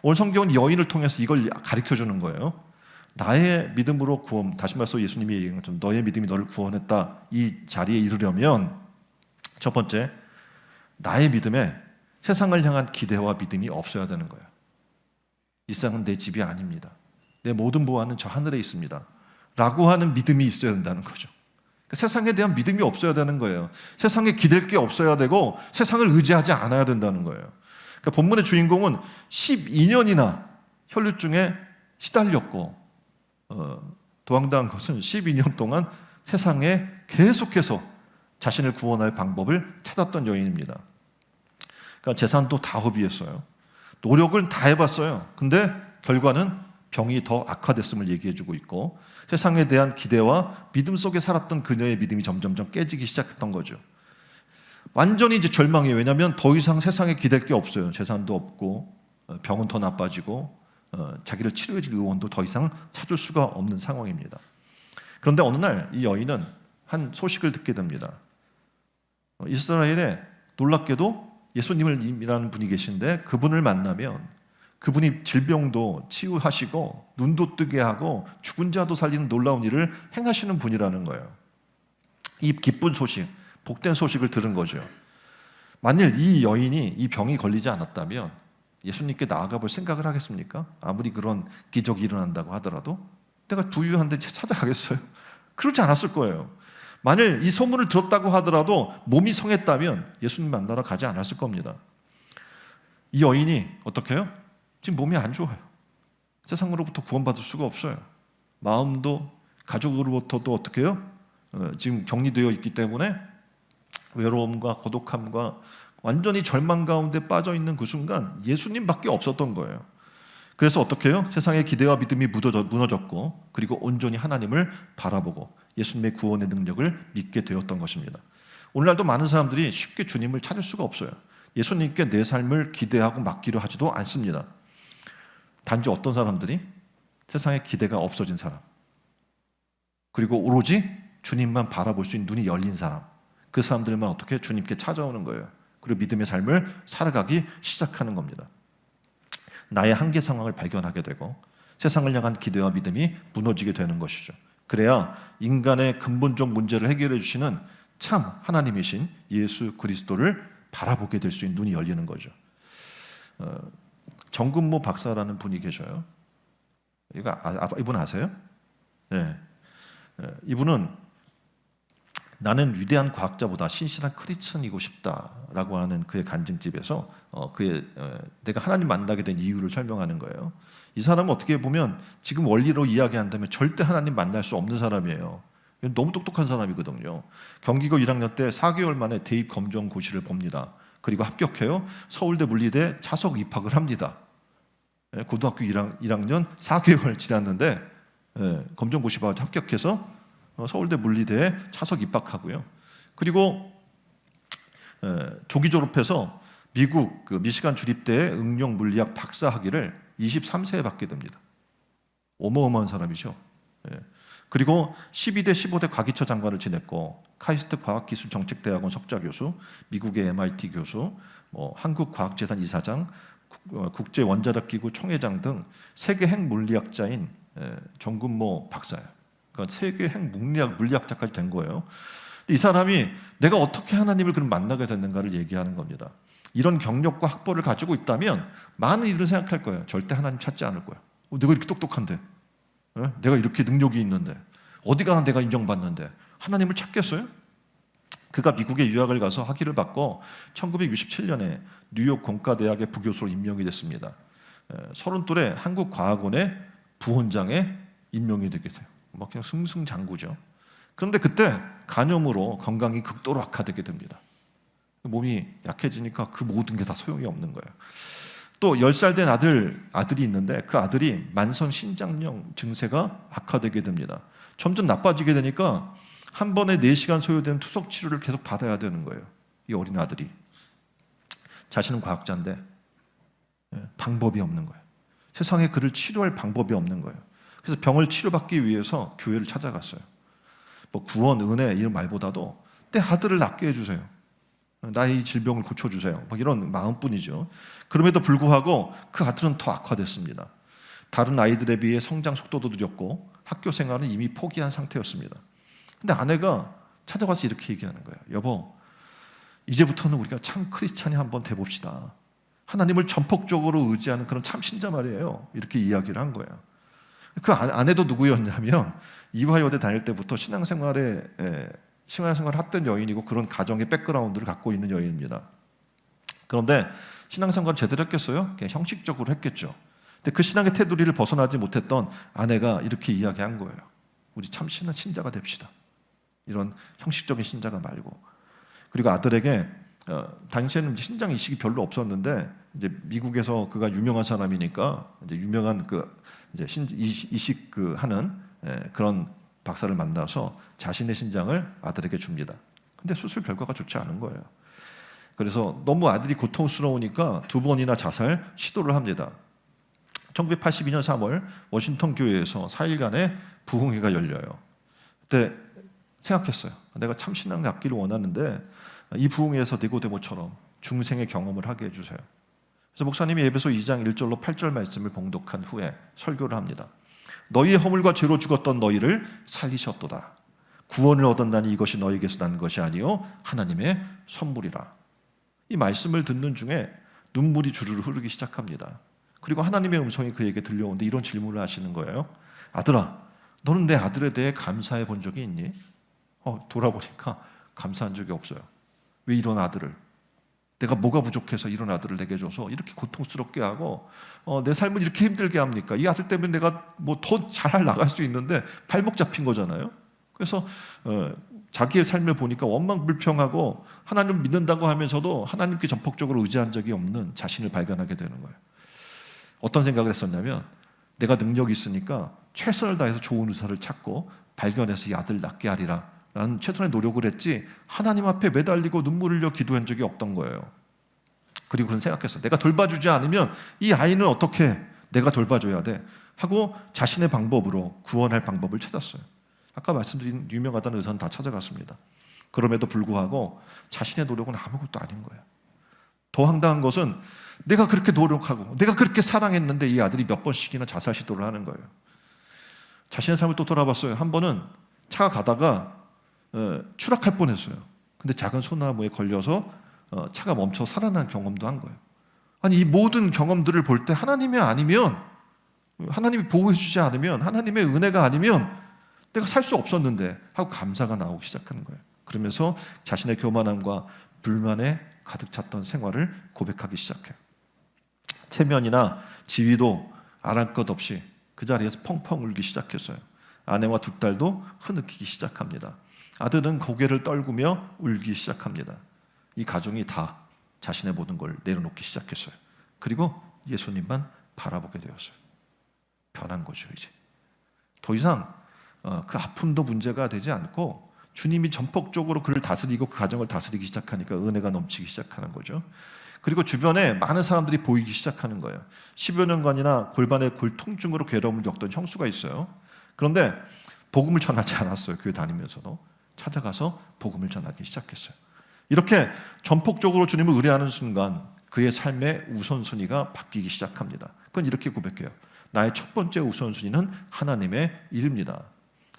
오늘 성경은 이 여인을 통해서 이걸 가르쳐 주는 거예요. 나의 믿음으로 구원, 다시 말해서 예수님이 얘기한 것처럼 너의 믿음이 너를 구원했다, 이 자리에 이르려면 첫 번째, 나의 믿음에 세상을 향한 기대와 믿음이 없어야 되는 거예요. 이 세상은 내 집이 아닙니다. 내 모든 보안은 저 하늘에 있습니다 라고 하는 믿음이 있어야 된다는 거죠. 세상에 대한 믿음이 없어야 되는 거예요. 세상에 기댈 게 없어야 되고 세상을 의지하지 않아야 된다는 거예요. 그러니까 본문의 주인공은 12년이나 혈류증에 시달렸고 더 황당한 것은 12년 동안 세상에 계속해서 자신을 구원할 방법을 찾았던 여인입니다. 그러니까 재산도 다 허비했어요. 노력을 다 해봤어요. 근데 결과는 병이 더 악화됐음을 얘기해주고 있고, 세상에 대한 기대와 믿음 속에 살았던 그녀의 믿음이 점점점 깨지기 시작했던 거죠. 완전히 이제 절망이에요. 왜냐하면 더 이상 세상에 기댈 게 없어요. 재산도 없고 병은 더 나빠지고 자기를 치료해줄 의원도 더 이상 찾을 수가 없는 상황입니다. 그런데 어느 날 이 여인은 한 소식을 듣게 됩니다. 이스라엘에 놀랍게도 예수님이라는 분이 계신데 그분을 만나면 그분이 질병도 치유하시고 눈도 뜨게 하고 죽은 자도 살리는 놀라운 일을 행하시는 분이라는 거예요. 이 기쁜 소식, 복된 소식을 들은 거죠. 만일 이 여인이 이 병이 걸리지 않았다면 예수님께 나아가 볼 생각을 하겠습니까? 아무리 그런 기적이 일어난다고 하더라도 내가 부유한데 찾아가겠어요? 그렇지 않았을 거예요. 만일 이 소문을 들었다고 하더라도 몸이 성했다면 예수님 만나러 가지 않았을 겁니다. 이 여인이 어떻게 해요? 지금 몸이 안 좋아요. 세상으로부터 구원받을 수가 없어요. 마음도 가족으로부터도 어떻게 해요? 지금 격리되어 있기 때문에 외로움과 고독함과 완전히 절망 가운데 빠져 있는 그 순간 예수님밖에 없었던 거예요. 그래서 어떻게 해요? 세상의 기대와 믿음이 무너졌고 그리고 온전히 하나님을 바라보고 예수님의 구원의 능력을 믿게 되었던 것입니다. 오늘날도 많은 사람들이 쉽게 주님을 찾을 수가 없어요. 예수님께 내 삶을 기대하고 맡기려 하지도 않습니다. 단지 어떤 사람들이? 세상에 기대가 없어진 사람, 그리고 오로지 주님만 바라볼 수 있는 눈이 열린 사람, 그 사람들만 어떻게 주님께 찾아오는 거예요. 그리고 믿음의 삶을 살아가기 시작하는 겁니다. 나의 한계 상황을 발견하게 되고 세상을 향한 기대와 믿음이 무너지게 되는 것이죠. 그래야 인간의 근본적 문제를 해결해 주시는 참 하나님이신 예수 그리스도를 바라보게 될 수 있는 눈이 열리는 거죠. 정근모 박사라는 분이 계셔요. 이분 아세요? 네. 이분은 나는 위대한 과학자보다 신실한 크리스천이고 싶다라고 하는 그의 간증집에서 내가 하나님 만나게 된 이유를 설명하는 거예요. 이 사람은 어떻게 보면 지금 원리로 이야기한다면 절대 하나님 만날 수 없는 사람이에요. 너무 똑똑한 사람이거든요. 경기고 1학년 때 4개월 만에 대입 검정고시를 봅니다. 그리고 합격해요. 서울대 물리대 차석 입학을 합니다. 고등학교 1학년 4개월 지났는데 검정고시 봐서 합격해서 서울대 물리대에 차석 입학하고요. 그리고 조기 졸업해서 미국 미시간 주립대의 응용 물리학 박사 학위를 23세에 받게 됩니다. 어마어마한 사람이죠. 그리고 12대 15대 과기처 장관을 지냈고 카이스트 과학기술정책대학원 석좌 교수, 미국의 MIT 교수, 한국과학재단 이사장, 국제원자력기구 총회장 등 세계 핵물리학자인 정근모 박사예요. 그러니까 세계 핵물리학자까지 된 거예요. 이 사람이 내가 어떻게 하나님을 그럼 만나게 됐는가를 얘기하는 겁니다. 이런 경력과 학벌을 가지고 있다면 많은 이들은 생각할 거예요. 절대 하나님 찾지 않을 거야. 내가 이렇게 똑똑한데, 내가 이렇게 능력이 있는데, 어디 가나 내가 인정받는데 하나님을 찾겠어요? 그가 미국에 유학을 가서 학위를 받고 1967년에 뉴욕 공과대학의 부교수로 임명이 됐습니다. 30돌에 한국과학원의 부원장에 임명이 되게 돼요. 막 그냥 승승장구죠. 그런데 그때 간염으로 건강이 극도로 악화되게 됩니다. 몸이 약해지니까 그 모든 게 다 소용이 없는 거예요. 또 10살 된 아들이 있는데 그 아들이 만성 신장염 증세가 악화되게 됩니다. 점점 나빠지게 되니까 한 번에 4시간 소요되는 투석 치료를 계속 받아야 되는 거예요. 이 어린 아들이. 자신은 과학자인데 방법이 없는 거예요. 세상에 그를 치료할 방법이 없는 거예요. 그래서 병을 치료받기 위해서 교회를 찾아갔어요. 구원, 은혜 이런 말보다도 내 아들을 낫게 해주세요. 나의 이 질병을 고쳐주세요. 뭐 이런 마음뿐이죠. 그럼에도 불구하고 그 아들은 더 악화됐습니다. 다른 아이들에 비해 성장 속도도 느렸고 학교 생활은 이미 포기한 상태였습니다. 근데 아내가 찾아와서 이렇게 얘기하는 거예요. 여보, 이제부터는 우리가 참 크리스찬이 한번 돼봅시다. 하나님을 전폭적으로 의지하는 그런 참 신자 말이에요. 이렇게 이야기를 한 거예요. 그 아내도 누구였냐면 이화여대 다닐 때부터 신앙생활을 했던 여인이고 그런 가정의 백그라운드를 갖고 있는 여인입니다. 그런데 신앙생활을 제대로 했겠어요? 그냥 형식적으로 했겠죠. 근데 그 신앙의 테두리를 벗어나지 못했던 아내가 이렇게 이야기한 거예요. 우리 참 신자가 됩시다. 이런 형식적인 신자가 말고. 그리고 아들에게 당시에는 신장 이식이 별로 없었는데 이제 미국에서 그가 유명한 사람이니까 이제 유명한 이제 이식 하는 그런 박사를 만나서 자신의 신장을 아들에게 줍니다. 근데 수술 결과가 좋지 않은 거예요. 그래서 너무 아들이 고통스러우니까 2번이나 자살 시도를 합니다. 1982년 3월 워싱턴 교회에서 4일간의 부흥회가 열려요. 그때 생각했어요. 내가 참 신앙을 갖기를 원하는데 이 부흥회에서 니고데모처럼 중생의 경험을 하게 해주세요. 그래서 목사님이 에베소 2장 1절로 8절 말씀을 봉독한 후에 설교를 합니다. 너희의 허물과 죄로 죽었던 너희를 살리셨도다. 구원을 얻었나니 이것이 너희에게서 난 것이 아니요 하나님의 선물이라. 이 말씀을 듣는 중에 눈물이 주르르 흐르기 시작합니다. 그리고 하나님의 음성이 그에게 들려오는데 이런 질문을 하시는 거예요. 아들아, 너는 내 아들에 대해 감사해 본 적이 있니? 돌아보니까 감사한 적이 없어요. 왜 이런 아들을? 내가 뭐가 부족해서 이런 아들을 내게 줘서 이렇게 고통스럽게 하고 내 삶을 이렇게 힘들게 합니까? 이 아들 때문에 내가 뭐 더 잘 나갈 수 있는데 발목 잡힌 거잖아요. 그래서 자기의 삶을 보니까 원망불평하고 하나님을 믿는다고 하면서도 하나님께 전폭적으로 의지한 적이 없는 자신을 발견하게 되는 거예요. 어떤 생각을 했었냐면 내가 능력이 있으니까 최선을 다해서 좋은 의사를 찾고 발견해서 이 아들을 낫게 하리라 라는 최선의 노력을 했지 하나님 앞에 매달리고 눈물을 흘려 기도한 적이 없던 거예요. 그리고 그런 생각했어요. 내가 돌봐주지 않으면 이 아이는 어떻게 내가 돌봐줘야 돼 하고 자신의 방법으로 구원할 방법을 찾았어요. 아까 말씀드린 유명하다는 의사는 다 찾아갔습니다. 그럼에도 불구하고 자신의 노력은 아무것도 아닌 거예요. 더 황당한 것은 내가 그렇게 노력하고 내가 그렇게 사랑했는데 이 아들이 몇 번씩이나 자살 시도를 하는 거예요. 자신의 삶을 또 돌아봤어요. 한 번은 차가 가다가 추락할 뻔했어요. 근데 작은 소나무에 걸려서 차가 멈춰 살아난 경험도 한 거예요. 아니 이 모든 경험들을 볼 때 하나님이 아니면 하나님이 보호해 주지 않으면 하나님의 은혜가 아니면 내가 살 수 없었는데 하고 감사가 나오기 시작하는 거예요. 그러면서 자신의 교만함과 불만에 가득 찼던 생활을 고백하기 시작해요. 체면이나 지위도 아랄 것 없이 그 자리에서 펑펑 울기 시작했어요. 아내와 2딸도 흐느끼기 시작합니다. 아들은 고개를 떨구며 울기 시작합니다. 이 가정이 다 자신의 모든 걸 내려놓기 시작했어요. 그리고 예수님만 바라보게 되었어요. 변한 거죠. 이제 더 이상 그 아픔도 문제가 되지 않고 주님이 전폭적으로 그를 다스리고 그 가정을 다스리기 시작하니까 은혜가 넘치기 시작하는 거죠. 그리고 주변에 많은 사람들이 보이기 시작하는 거예요. 10여 년간이나 골반의 골통증으로 괴로움을 겪던 형수가 있어요. 그런데 복음을 전하지 않았어요. 교회 다니면서도 찾아가서 복음을 전하기 시작했어요. 이렇게 전폭적으로 주님을 의뢰하는 순간 그의 삶의 우선순위가 바뀌기 시작합니다. 그건 이렇게 고백해요. 나의 첫 번째 우선순위는 하나님의 일입니다.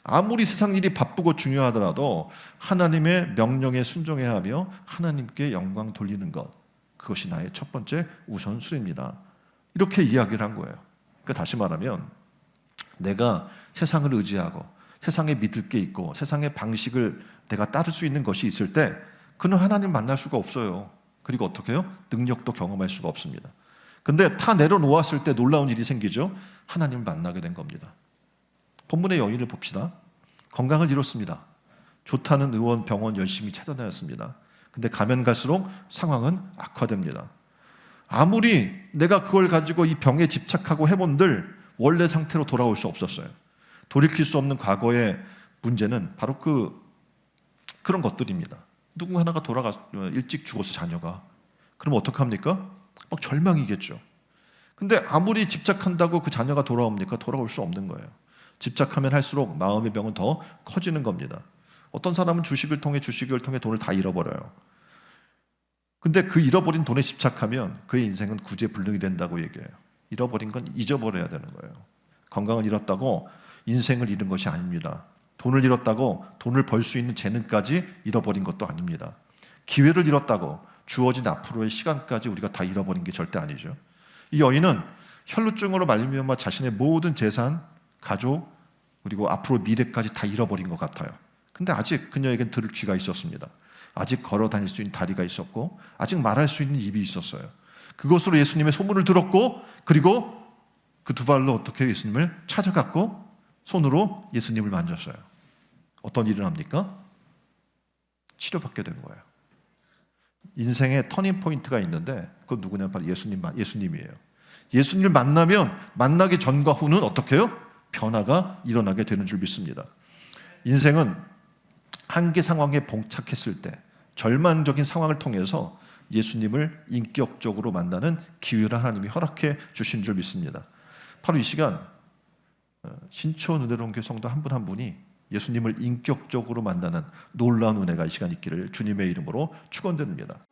아무리 세상 일이 바쁘고 중요하더라도 하나님의 명령에 순종해야 하며 하나님께 영광 돌리는 것, 그것이 나의 첫 번째 우선순위입니다. 이렇게 이야기를 한 거예요. 그러니까 다시 말하면 내가 세상을 의지하고 세상에 믿을 게 있고 세상의 방식을 내가 따를 수 있는 것이 있을 때 그는 하나님 만날 수가 없어요. 그리고 어떻게 해요? 능력도 경험할 수가 없습니다. 근데 다 내려놓았을 때 놀라운 일이 생기죠. 하나님을 만나게 된 겁니다. 본문의 여인을 봅시다. 건강을 잃었습니다. 좋다는 의원, 병원 열심히 찾아다녔습니다. 근데 가면 갈수록 상황은 악화됩니다. 아무리 내가 그걸 가지고 이 병에 집착하고 해본들 원래 상태로 돌아올 수 없었어요. 돌이킬 수 없는 과거의 문제는 바로 그런 것들입니다. 누구 하나가 일찍 죽어서 자녀가 그럼 어떡합니까? 막 절망이겠죠. 근데 아무리 집착한다고 그 자녀가 돌아옵니까? 돌아올 수 없는 거예요. 집착하면 할수록 마음의 병은 더 커지는 겁니다. 어떤 사람은 주식을 통해 돈을 다 잃어버려요. 근데 그 잃어버린 돈에 집착하면 그의 인생은 구제불능이 된다고 얘기해요. 잃어버린 건 잊어버려야 되는 거예요. 건강을 잃었다고 인생을 잃은 것이 아닙니다. 돈을 잃었다고 돈을 벌 수 있는 재능까지 잃어버린 것도 아닙니다. 기회를 잃었다고 주어진 앞으로의 시간까지 우리가 다 잃어버린 게 절대 아니죠. 이 여인은 혈루증으로 말미암아 자신의 모든 재산, 가족, 그리고 앞으로 미래까지 다 잃어버린 것 같아요. 근데 아직 그녀에겐 들을 귀가 있었습니다. 아직 걸어 다닐 수 있는 다리가 있었고 아직 말할 수 있는 입이 있었어요. 그것으로 예수님의 소문을 들었고, 그리고 그 두 발로 어떻게 예수님을 찾아갔고 손으로 예수님을 만졌어요. 어떤 일을 합니까? 치료받게 된 거예요. 인생의 터닝 포인트가 있는데 그건 누구냐면 바로 예수님이에요. 예수님을 만나면 만나기 전과 후는 어떻게 해요? 변화가 일어나게 되는 줄 믿습니다. 인생은 한계 상황에 봉착했을 때 절망적인 상황을 통해서 예수님을 인격적으로 만나는 기회를 하나님이 허락해 주신 줄 믿습니다. 바로 이 시간 신촌 은혜로운 교회 성도 한 분 한 분이 예수님을 인격적으로 만나는 놀라운 은혜가 이 시간 있기를 주님의 이름으로 축원드립니다.